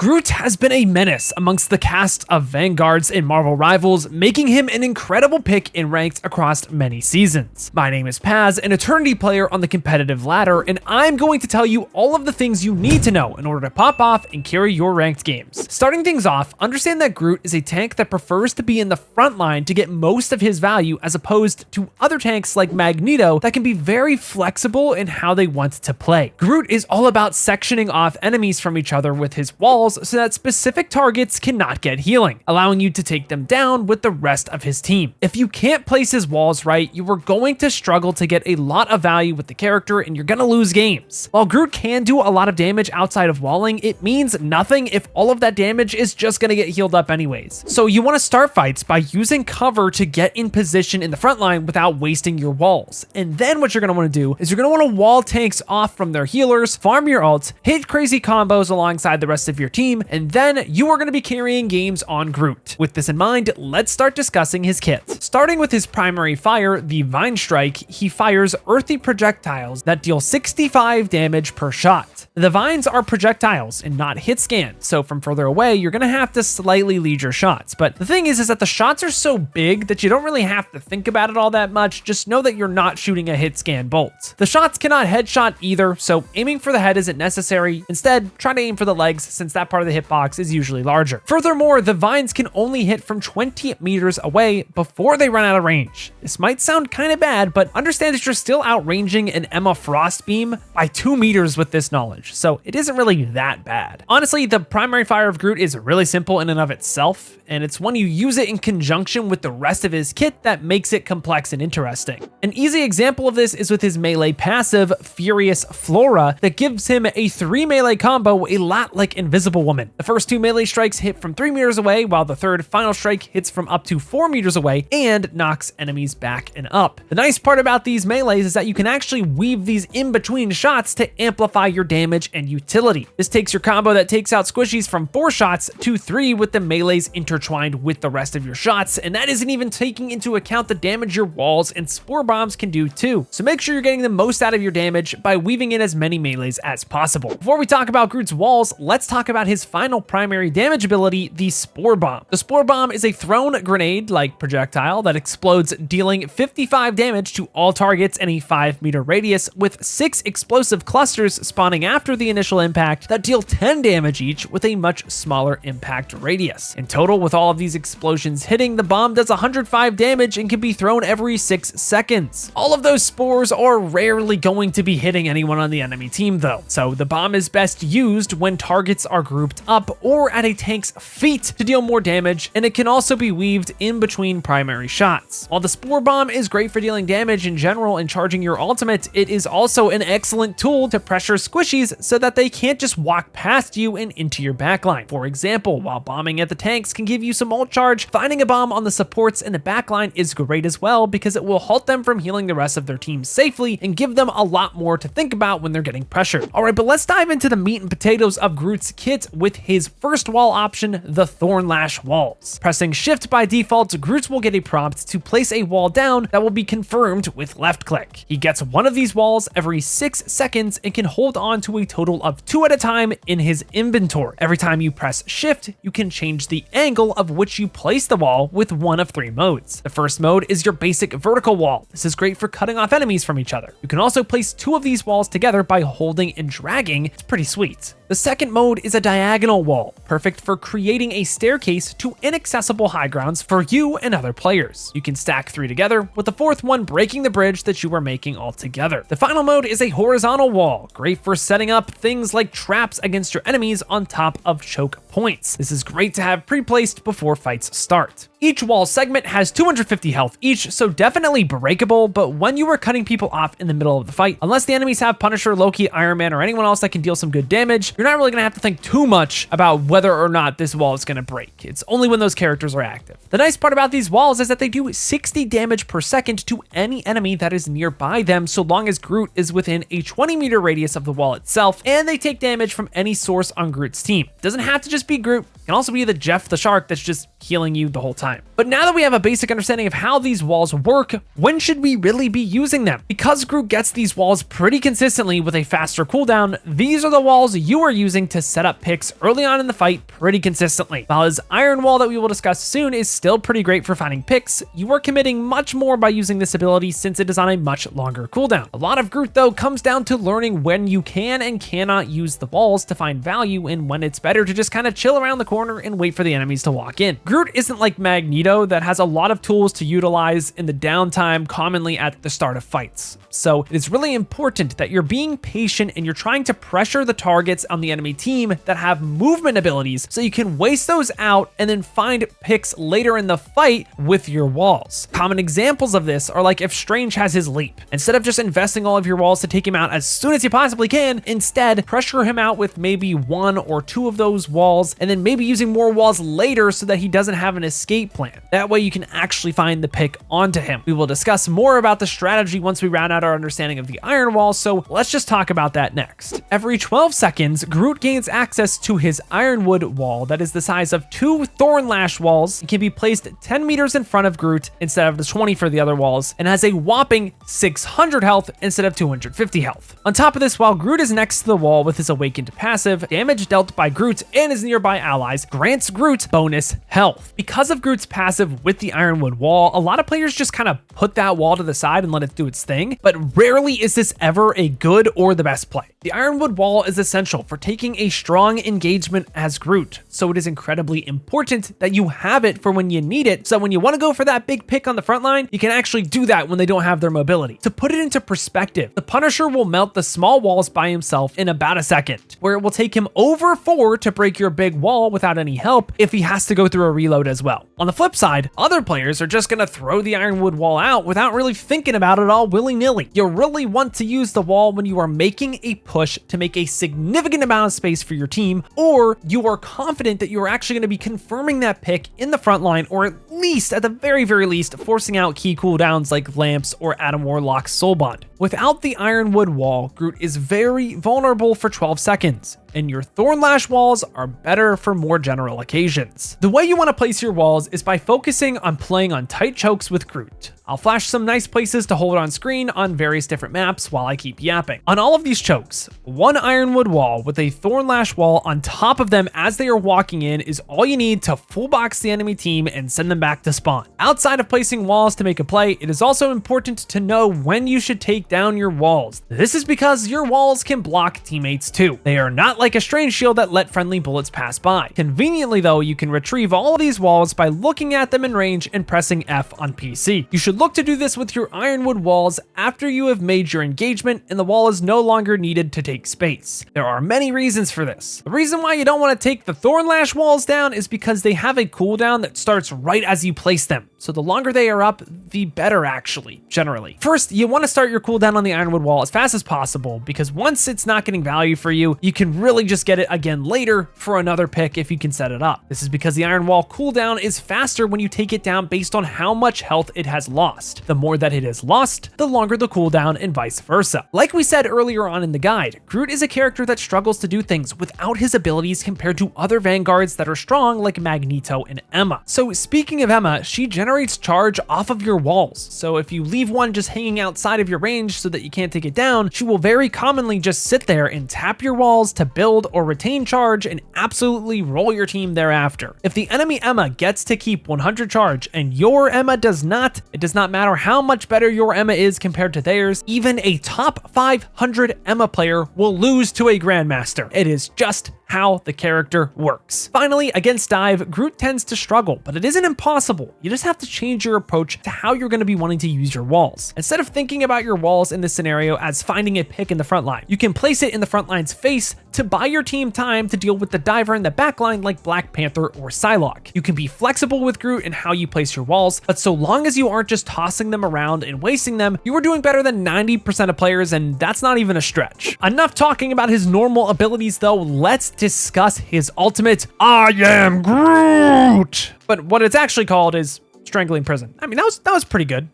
Groot has been a menace amongst the cast of Vanguards in Marvel Rivals, making him an incredible pick in ranked across many seasons. My name is Paz, an Eternity player on the competitive ladder, and I'm going to tell you all of the things you need to know in order to pop off and carry your ranked games. Starting things off, understand that Groot is a tank that prefers to be in the front line to get most of his value, as opposed to other tanks like Magneto that can be very flexible in how they want to play. Groot is all about sectioning off enemies from each other with his walls so that specific targets cannot get healing, allowing you to take them down with the rest of his team. If you can't place his walls right, you are going to struggle to get a lot of value with the character and you're gonna lose games. While Groot can do a lot of damage outside of walling, it means nothing if all of that damage is just gonna get healed up anyways. So you want to start fights by using cover to get in position in the front line without wasting your walls. And then what you're gonna want to do is you're gonna want to wall tanks off from their healers, farm your ult, hit crazy combos alongside the rest of your team, and then you are going to be carrying games on Groot. With this in mind, let's start discussing his kit. Starting with his primary fire, the Vine Strike, he fires earthy projectiles that deal 65 damage per shot. The vines are projectiles and not hit scan, so from further away, you're gonna have to slightly lead your shots. But the thing is that the shots are so big that you don't really have to think about it all that much, just know that you're not shooting a hit scan bolt. The shots cannot headshot either, so aiming for the head isn't necessary. Instead, try to aim for the legs since that part of the hitbox is usually larger. Furthermore, the vines can only hit from 20 meters away before they run out of range. This might sound kind of bad, but understand that you're still outranging an Emma Frost beam by 2 meters with this knowledge, so it isn't really that bad. Honestly, the primary fire of Groot is really simple in and of itself, and it's when you use it in conjunction with the rest of his kit that makes it complex and interesting. An easy example of this is with his melee passive, Furious Flora, that gives him a 3 melee combo a lot like Invisible Woman. The first 2 melee strikes hit from 3 meters away, while the third final strike hits from up to 4 meters away and knocks enemies back and up. The nice part about these melees is that you can actually weave these in between shots to amplify your damage and utility. This takes your combo that takes out squishies from 4 shots to 3 with the melees intertwined with the rest of your shots, and that isn't even taking into account the damage your walls and spore bombs can do too. So make sure you're getting the most out of your damage by weaving in as many melees as possible. Before we talk about Groot's walls, let's talk about his final primary damage ability, the Spore Bomb. The Spore Bomb is a thrown grenade-like projectile that explodes, dealing 55 damage to all targets in a 5-meter radius, with 6 explosive clusters spawning after the initial impact that deal 10 damage each with a much smaller impact radius. In total, with all of these explosions hitting, the bomb does 105 damage and can be thrown every 6 seconds. All of those spores are rarely going to be hitting anyone on the enemy team though, so the bomb is best used when targets are grouped up or at a tank's feet to deal more damage, and it can also be weaved in between primary shots. While the Spore Bomb is great for dealing damage in general and charging your ultimate, it is also an excellent tool to pressure squishies so that they can't just walk past you and into your backline. For example, while bombing at the tanks can give you some ult charge, finding a bomb on the supports in the backline is great as well because it will halt them from healing the rest of their team safely and give them a lot more to think about when they're getting pressured. Alright, but let's dive into the meat and potatoes of Groot's kit with his first wall option, the Thornlash walls. Pressing shift by default, Groot will get a prompt to place a wall down that will be confirmed with left click. He gets one of these walls every 6 seconds and can hold on to a total of 2 at a time in his inventory. Every time you press shift, you can change the angle of which you place the wall with one of 3 modes. The first mode is your basic vertical wall. This is great for cutting off enemies from each other. You can also place 2 of these walls together by holding and dragging. It's pretty sweet. The second mode is a diagonal wall, perfect for creating a staircase to inaccessible high grounds for you and other players. You can stack 3 together, with the 4th one breaking the bridge that you are making all together. The final mode is a horizontal wall, great for setting up things like traps against your enemies on top of choke points. This is great to have pre-placed before fights start. Each wall segment has 250 health each, so definitely breakable, but when you are cutting people off in the middle of the fight, unless the enemies have Punisher, Loki, Iron Man, or anyone else that can deal some good damage, you're not really gonna have to think too much about whether or not this wall is gonna break. It's only when those characters are active. The nice part about these walls is that they do 60 damage per second to any enemy that is nearby them, so long as Groot is within a 20-meter radius of the wall itself, and they take damage from any source on Groot's team. It doesn't have to just be Groot. It can also be the Jeff the Shark that's just healing you the whole time. But now that we have a basic understanding of how these walls work, when should we really be using them? Because Groot gets these walls pretty consistently with a faster cooldown, these are the walls you are using to set up picks picks early on in the fight pretty consistently. While his Iron Wall that we will discuss soon is still pretty great for finding picks, you are committing much more by using this ability since it is on a much longer cooldown. A lot of Groot though comes down to learning when you can and cannot use the walls to find value and when it's better to just kind of chill around the corner and wait for the enemies to walk in. Groot isn't like Magneto that has a lot of tools to utilize in the downtime commonly at the start of fights. So it is really important that you're being patient and you're trying to pressure the targets on the enemy team that have movement abilities so you can waste those out and then find picks later in the fight with your walls. Common examples of this are like if Strange has his leap. Instead of just investing all of your walls to take him out as soon as you possibly can, instead pressure him out with maybe 1 or 2 of those walls and then maybe using more walls later so that he doesn't have an escape plan. That way you can actually find the pick onto him. We will discuss more about the strategy once we round out our understanding of the Iron Wall, so let's just talk about that next. Every 12 seconds, Groot gains access to his Ironwood wall that is the size of 2 Thornlash walls and can be placed 10 meters in front of Groot instead of the 20 for the other walls, and has a whopping 600 health instead of 250 health. On top of this, while Groot is next to the wall with his awakened passive, damage dealt by Groot and his nearby allies grants Groot bonus health. Because of Groot's passive with the Ironwood wall, a lot of players just kind of put that wall to the side and let it do its thing, but rarely is this ever a good or the best play. The Ironwood wall is essential for taking a strong engagement as Groot, so it is incredibly important that you have it for when you need it, so when you want to go for that big pick on the front line, you can actually do that when they don't have their mobility. To put it into perspective, the Punisher will melt the small walls by himself in about a second, where it will take him over 4 to break your big wall without any help if he has to go through a reload as well. On the flip side, other players are just going to throw the Ironwood wall out without really thinking about it all willy-nilly. You really want to use the wall when you are making a push to make a significant amount of space for your team, or you are confident that you are actually going to be confirming that pick in the front line, or at least, at the very least, forcing out key cooldowns like Lamps or Adam Warlock's Soul Bond. Without the Ironwood wall, Groot is very vulnerable for 12 seconds, and your Thornlash walls are better for more general occasions. The way you want to place your walls is by focusing on playing on tight chokes with Groot. I'll flash some nice places to hold on screen on various different maps while I keep yapping. On all of these chokes, 1 Ironwood wall with a Thornlash wall on top of them as they are walking in is all you need to full box the enemy team and send them back to spawn. Outside of placing walls to make a play, it is also important to know when you should take down your walls. This is because your walls can block teammates too. They are not like a Strange shield that let friendly bullets pass by. Conveniently though, you can retrieve all of these walls by looking at them in range and pressing F on PC. You should look to do this with your Ironwood walls after you have made your engagement and the wall is no longer needed to take space. There are many reasons for this. The reason why you don't want to take the Thornlash walls down is because they have a cooldown that starts right as you place them. So the longer they are up, the better actually, generally. First, you want to start your cooldown on the Ironwood wall as fast as possible, because once it's not getting value for you, you can really just get it again later for another pick if you can set it up. This is because the Iron Wall cooldown is faster when you take it down based on how much health it has lost. The more that it has lost, the longer the cooldown and vice versa. Like we said earlier on in the guide, Groot is a character that struggles to do things without his abilities compared to other Vanguards that are strong like Magneto and Emma. So speaking of Emma, she generates charge off of your walls. So if you leave one just hanging outside of your range so that you can't take it down, she will very commonly just sit there and tap your walls to build or retain charge and absolutely roll your team thereafter. If the enemy Emma gets to keep 100 charge and your Emma does not, it does not matter how much better your Emma is compared to theirs, even a top 500 Emma player will lose to a Grandmaster. It is just how the character works. Finally, against dive, Groot tends to struggle, but it isn't impossible. You just have to change your approach to how you're going to be wanting to use your walls. Instead of thinking about your walls in this scenario as finding a pick in the front line, you can place it in the front line's face to buy your team time to deal with the diver in the back line like Black Panther or Psylocke. You can be flexible with Groot in how you place your walls, but so long as you aren't just tossing them around and wasting them, you are doing better than 90% of players, and that's not even a stretch. Enough talking about his normal abilities though, let's discuss his ultimate, I am Groot! But what it's actually called is Strangling Prison. I mean, that was pretty good.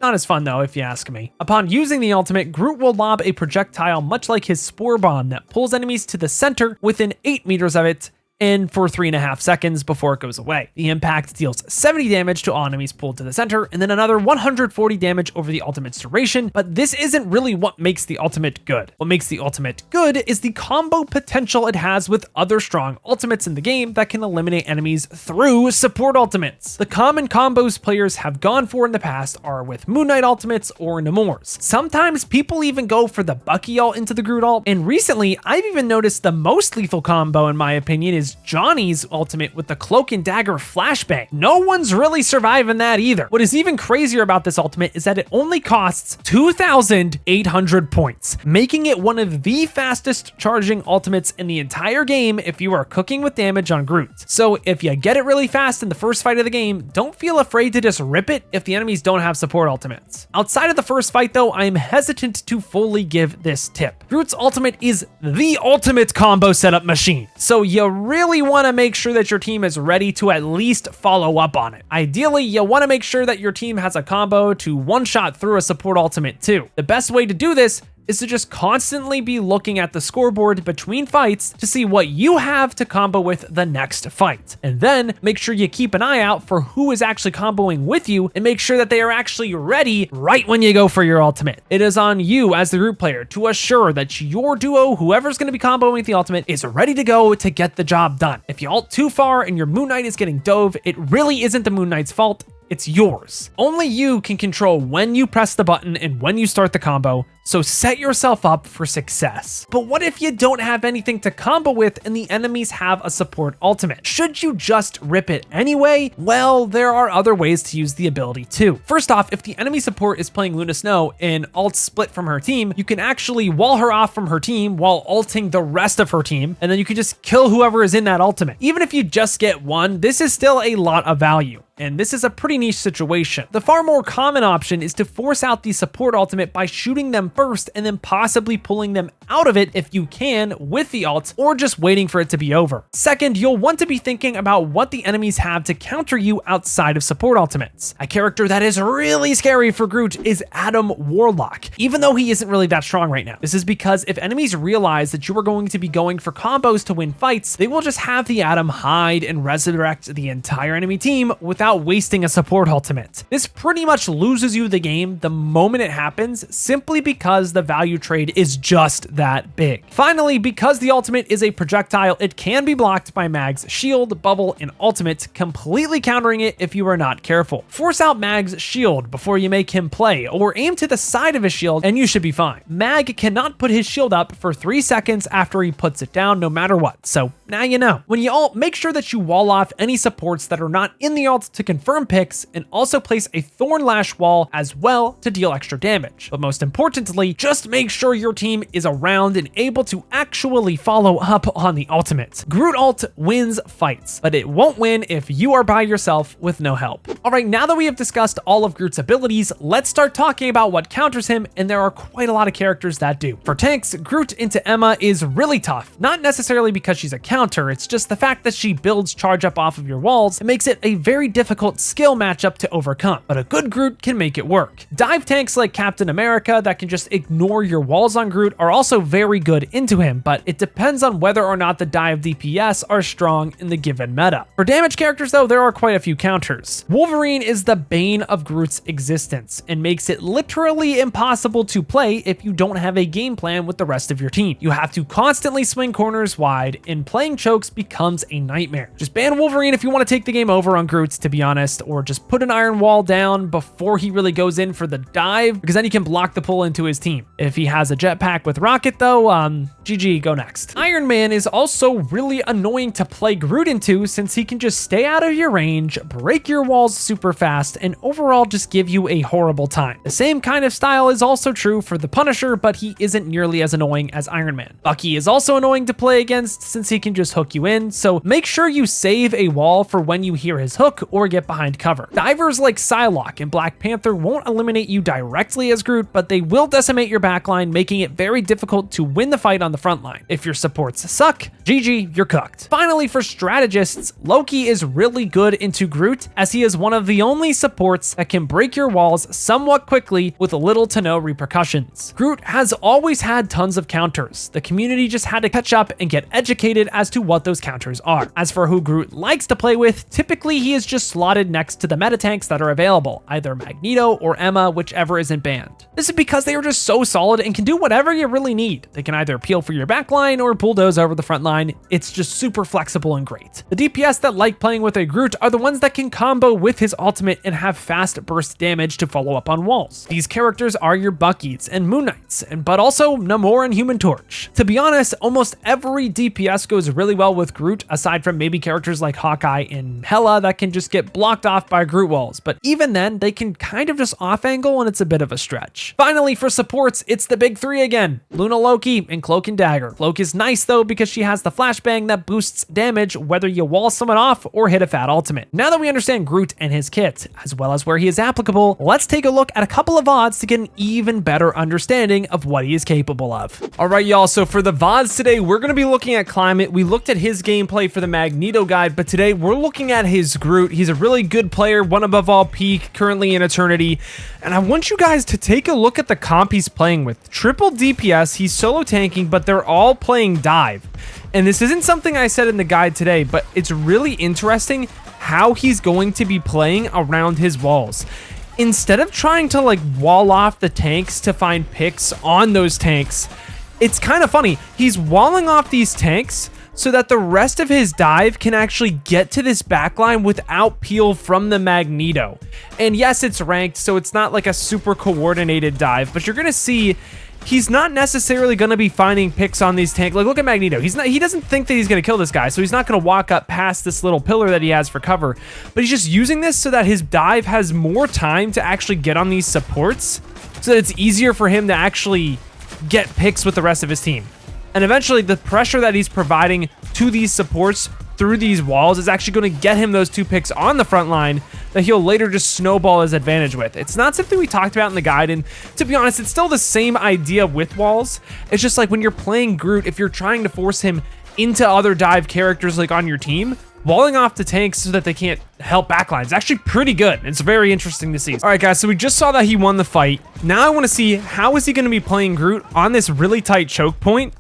Not as fun though, if you ask me. Upon using the ultimate, Groot will lob a projectile much like his Spore bomb that pulls enemies to the center within 8 meters of it, and for 3.5 seconds before it goes away. The impact deals 70 damage to all enemies pulled to the center, and then another 140 damage over the ultimate's duration, but this isn't really what makes the ultimate good. What makes the ultimate good is the combo potential it has with other strong ultimates in the game that can eliminate enemies through support ultimates. The common combos players have gone for in the past are with Moon Knight ultimates or Nemours. Sometimes people even go for the Bucky ult into the Groot ult, and recently I've even noticed the most lethal combo in my opinion is Johnny's ultimate with the Cloak and Dagger flashbang. No one's really surviving that either. What is even crazier about this ultimate is that it only costs 2,800 points, making it one of the fastest charging ultimates in the entire game if you are cooking with damage on Groot. So if you get it really fast in the first fight of the game, don't feel afraid to just rip it if the enemies don't have support ultimates. Outside of the first fight though, I am hesitant to fully give this tip. Groot's ultimate is the ultimate combo setup machine, so you really want to make sure that your team is ready to at least follow up on it. Ideally, you want to make sure that your team has a combo to one-shot through a support ultimate too. The best way to do this is to just constantly be looking at the scoreboard between fights to see what you have to combo with the next fight. And then make sure you keep an eye out for who is actually comboing with you and make sure that they are actually ready right when you go for your ultimate. It is on you as the group player to assure that your duo, whoever's going to be comboing with the ultimate, is ready to go to get the job done. If you ult too far and your Moon Knight is getting dove, it really isn't the Moon Knight's fault. It's yours. Only you can control when you press the button and when you start the combo, so set yourself up for success. But what if you don't have anything to combo with and the enemies have a support ultimate? Should you just rip it anyway? Well, there are other ways to use the ability too. First off, if the enemy support is playing Luna Snow and ult split from her team, you can actually wall her off from her team while ulting the rest of her team, and then you can just kill whoever is in that ultimate. Even if you just get one, this is still a lot of value. And this is a pretty niche situation. The far more common option is to force out the support ultimate by shooting them first and then possibly pulling them out of it if you can with the ult, or just waiting for it to be over. Second, you'll want to be thinking about what the enemies have to counter you outside of support ultimates. A character that is really scary for Groot is Adam Warlock, even though he isn't really that strong right now. This is because if enemies realize that you are going to be going for combos to win fights, they will just have the Adam hide and resurrect the entire enemy team without wasting a support ultimate. This pretty much loses you the game the moment it happens, simply because the value trade is just that big. Finally, because the ultimate is a projectile, it can be blocked by Mag's shield, bubble, and ultimate, completely countering it if you are not careful. Force out Mag's shield before you make him play, or aim to the side of his shield and you should be fine. Mag cannot put his shield up for 3 seconds after he puts it down, no matter what, so now you know. When you ult, make sure that you wall off any supports that are not in the ult to confirm picks, and also place a Thornlash wall as well to deal extra damage. But most importantly, just make sure your team is around and able to actually follow up on the ultimate. Groot ult wins fights, but it won't win if you are by yourself with no help. Alright, now that we have discussed all of Groot's abilities, let's start talking about what counters him, and there are quite a lot of characters that do. For tanks, Groot into Emma is really tough, not necessarily because she's a counter, it's just the fact that she builds charge up off of your walls and makes it a very difficult skill matchup to overcome, but a good Groot can make it work. Dive tanks like Captain America that can just ignore your walls on Groot are also very good into him, but it depends on whether or not the dive DPS are strong in the given meta. For damage characters though, there are quite a few counters. Wolverine is the bane of Groot's existence and makes it literally impossible to play if you don't have a game plan with the rest of your team. You have to constantly swing corners wide, and playing chokes becomes a nightmare. Just ban Wolverine if you want to take the game over on Groot, to be honest, or just put an iron wall down before he really goes in for the dive, because then he can block the pull into his team. If he has a jetpack with rocket though, GG, go next. Iron Man is also really annoying to play Groot into, since he can just stay out of your range, break your walls super fast, and overall just give you a horrible time. The same kind of style is also true for the Punisher, but he isn't nearly as annoying as Iron Man. Bucky is also annoying to play against, since he can just hook you in, so make sure you save a wall for when you hear his hook or get behind cover. Divers like Psylocke and Black Panther won't eliminate you directly as Groot, but they will decimate your backline, making it very difficult to win the fight on the front line. If your supports suck, GG, you're cooked. Finally, for strategists, Loki is really good into Groot, as he is one of the only supports that can break your walls somewhat quickly with little to no repercussions. Groot has always had tons of counters. The community just had to catch up and get educated as to what those counters are. As for who Groot likes to play with, typically he is just slotted next to the meta tanks that are available, either Magneto or Emma, whichever isn't banned. This is because they are just so solid and can do whatever you really need. They can either peel for your backline or bulldoze over the front line. It's just super flexible and great. The DPS that like playing with a Groot are the ones that can combo with his ultimate and have fast burst damage to follow up on walls. These characters are your Buckies and Moon Knights, but also Namor and Human Torch. To be honest, almost every DPS goes really well with Groot, aside from maybe characters like Hawkeye and Hela that can just get blocked off by Groot walls, but even then, they can kind of just off angle and it's a bit of a stretch. Finally, for supports, it's the big three again, Luna Loki and Cloak and Dagger. Cloak is nice though because she has the flashbang that boosts damage whether you wall someone off or hit a fat ultimate. Now that we understand Groot and his kit, as well as where he is applicable, let's take a look at a couple of VODs to get an even better understanding of what he is capable of. All right, y'all, so for the VODs today, we're gonna be looking at Climate. We looked at his gameplay for the Magneto guide, but today we're looking at his Groot. He's a really good player, one above all peak, currently in Eternity, and I want you guys to take a look at the comp he's playing with. Triple DPS, he's solo tanking, but they're all playing dive. And this isn't something I said in the guide today, but it's really interesting how he's going to be playing around his walls. Instead of trying to like wall off the tanks to find picks on those tanks, it's kind of funny. He's walling off these tanks so that the rest of his dive can actually get to this backline without peel from the Magneto. And yes, it's ranked, so it's not like a super coordinated dive, but you're gonna see he's not necessarily going to be finding picks on these tanks. Like, look at Magneto. He doesn't think that he's going to kill this guy, so he's not going to walk up past this little pillar that he has for cover. But he's just using this so that his dive has more time to actually get on these supports, so that it's easier for him to actually get picks with the rest of his team. And eventually, the pressure that he's providing to these supports through these walls is actually going to get him those 2 picks on the front line that he'll later just snowball his advantage with. It's not something we talked about in the guide, and to be honest, it's still the same idea with walls. It's just like when you're playing Groot, if you're trying to force him into other dive characters like on your team, walling off the tanks so that they can't help backline is actually pretty good. It's very interesting to see. All right, guys, so we just saw that he won the fight. Now I want to see how is he going to be playing Groot on this really tight choke point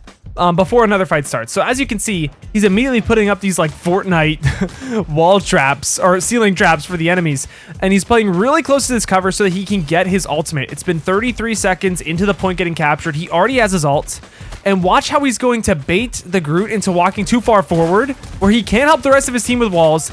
before another fight starts. So as you can see, he's immediately putting up these like Fortnite wall traps or ceiling traps for the enemies, and he's playing really close to this cover so that he can get his ultimate. It's been 33 seconds into the point getting captured. He already has his ult, and watch how he's going to bait the Groot into walking too far forward where he can't help the rest of his team with walls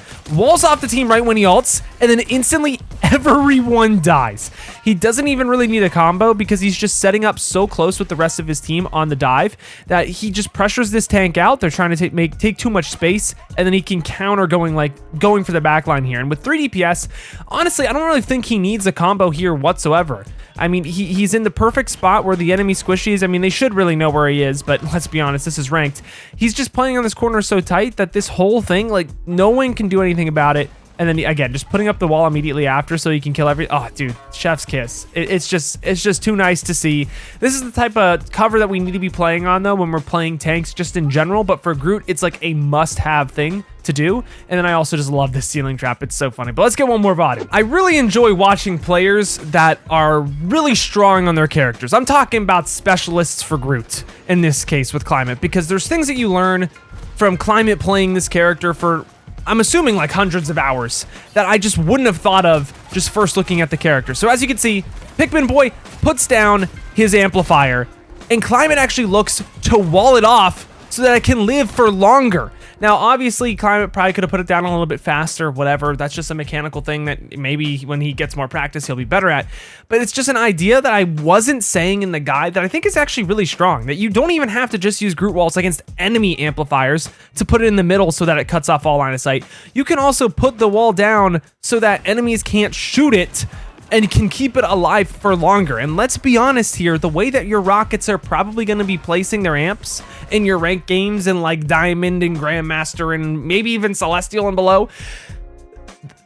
off the team right when he ults, and then instantly everyone dies. He doesn't even really need a combo because he's just setting up so close with the rest of his team on the dive that he just pressures this tank out. They're trying to take too much space, and then he can counter going for the backline here. And with 3 DPS, honestly, I don't really think he needs a combo here whatsoever. I mean, he's in the perfect spot where the enemy squishies, I mean, they should really know where he is, but let's be honest, this is ranked. He's just playing on this corner so tight that this whole thing, like, no one can do anything about it. And then again, just putting up the wall immediately after so he can kill oh dude, chef's kiss. It's just too nice to see. This is the type of cover that we need to be playing on though when we're playing tanks just in general, but for Groot, it's like a must-have thing to do. And then I also just love this ceiling trap. It's so funny. But let's get one more VOD. I really enjoy watching players that are really strong on their characters. I'm talking about specialists for Groot in this case with Climate, because there's things that you learn from Climate playing this character for, I'm assuming, like hundreds of hours that I just wouldn't have thought of just first looking at the character. So as you can see, Pikmin Boy puts down his amplifier, and Climate actually looks to wall it off so that it can live for longer. Now, obviously, Climate probably could have put it down a little bit faster, whatever. That's just a mechanical thing that maybe when he gets more practice, he'll be better at. But it's just an idea that I wasn't saying in the guide that I think is actually really strong, that you don't even have to just use Groot walls against enemy amplifiers to put it in the middle so that it cuts off all line of sight. You can also put the wall down so that enemies can't shoot it and can keep it alive for longer. And let's be honest here, the way that your rockets are probably going to be placing their amps in your ranked games in like Diamond and Grandmaster and maybe even Celestial and below,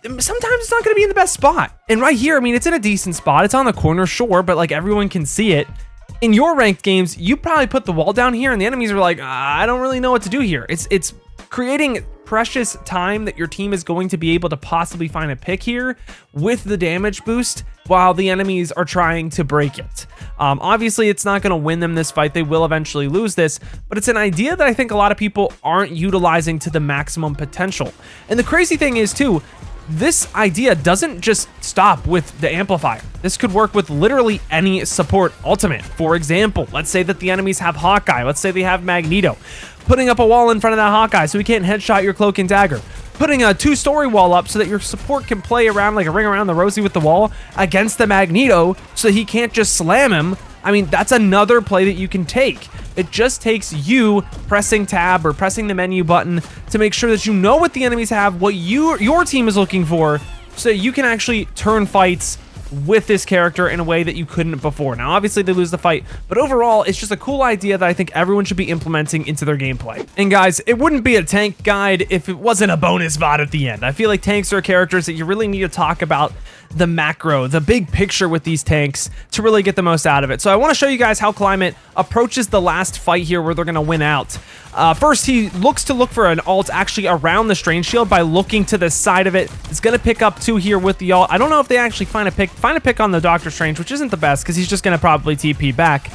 sometimes it's not going to be in the best spot. And right here, I mean, it's in a decent spot. It's on the corner, sure, but like everyone can see it. In your ranked games, you probably put the wall down here and the enemies are like, I don't really know what to do here. It's creating precious time that your team is going to be able to possibly find a pick here with the damage boost while the enemies are trying to break it. Obviously, it's not going to win them this fight. They will eventually lose this, but it's an idea that I think a lot of people aren't utilizing to the maximum potential. And the crazy thing is too, this idea doesn't just stop with the amplifier. This could work with literally any support ultimate. For example, let's say that the enemies have Hawkeye. Let's say they have Magneto. Putting up a wall in front of that Hawkeye so he can't headshot your cloak and dagger. Putting a 2-story wall up so that your support can play around like a ring around the rosy with the wall against the Magneto so he can't just slam him. I mean, that's another play that you can take. It just takes you pressing tab or pressing the menu button to make sure that you know what the enemies have, what your team is looking for, so you can actually turn fights with this character in a way that you couldn't before. Now, obviously they lose the fight, but overall, it's just a cool idea that I think everyone should be implementing into their gameplay. And guys, it wouldn't be a tank guide if it wasn't a bonus VOD at the end. I feel like tanks are characters that you really need to talk about the macro, the big picture with these tanks to really get the most out of it. So I want to show you guys how Climate approaches the last fight here where they're going to win out. First, he looks for an ult actually around the Strange Shield by looking to the side of it. It's going to pick up 2 here with the ult. I don't know if they actually find a pick on the Doctor Strange, which isn't the best because he's just going to probably TP back.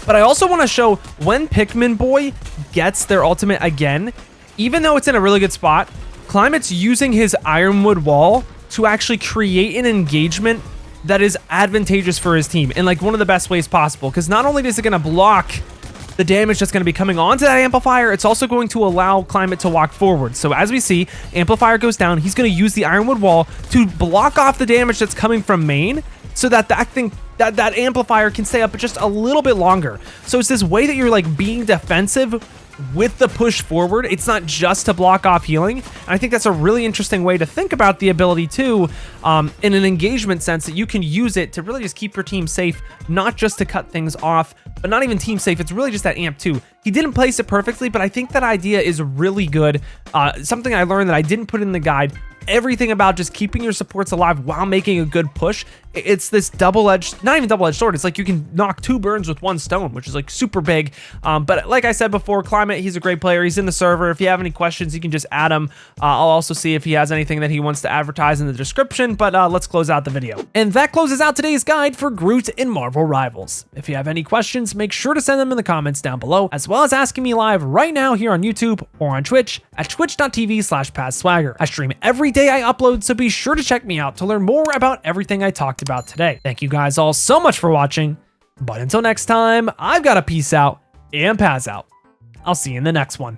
But I also want to show when Pikmin Boy gets their ultimate again, even though it's in a really good spot, Climate's using his Ironwood wall to actually create an engagement that is advantageous for his team in like one of the best ways possible. Because not only is it going to block the damage that's going to be coming onto that amplifier, it's also going to allow Climate to walk forward. So as we see, amplifier goes down, he's going to use the Ironwood wall to block off the damage that's coming from main, so that that amplifier can stay up just a little bit longer. So it's this way that you're like being defensive with the push forward. It's not just to block off healing. And I think that's a really interesting way to think about the ability too, in an engagement sense, that you can use it to really just keep your team safe, not just to cut things off, but not even team safe. It's really just that amp too. He didn't place it perfectly, but I think that idea is really good. Something I learned that I didn't put in the guide. Everything about just keeping your supports alive while making a good push. It's this double-edged, not even double-edged sword. It's like you can knock 2 birds with 1 stone, which is like super big. But like I said before, Climate, he's a great player. He's in the server. If you have any questions, you can just add him. I'll also see if he has anything that he wants to advertise in the description, but let's close out the video. And that closes out today's guide for Groot in Marvel Rivals. If you have any questions, make sure to send them in the comments down below, as well as asking me live right now here on YouTube or on Twitch at twitch.tv/PazSwagger. I stream every day I upload, so be sure to check me out to learn more about everything I talked about today. Thank you guys all so much for watching, but until next time, I've got a peace out and Paz out. I'll see you in the next one.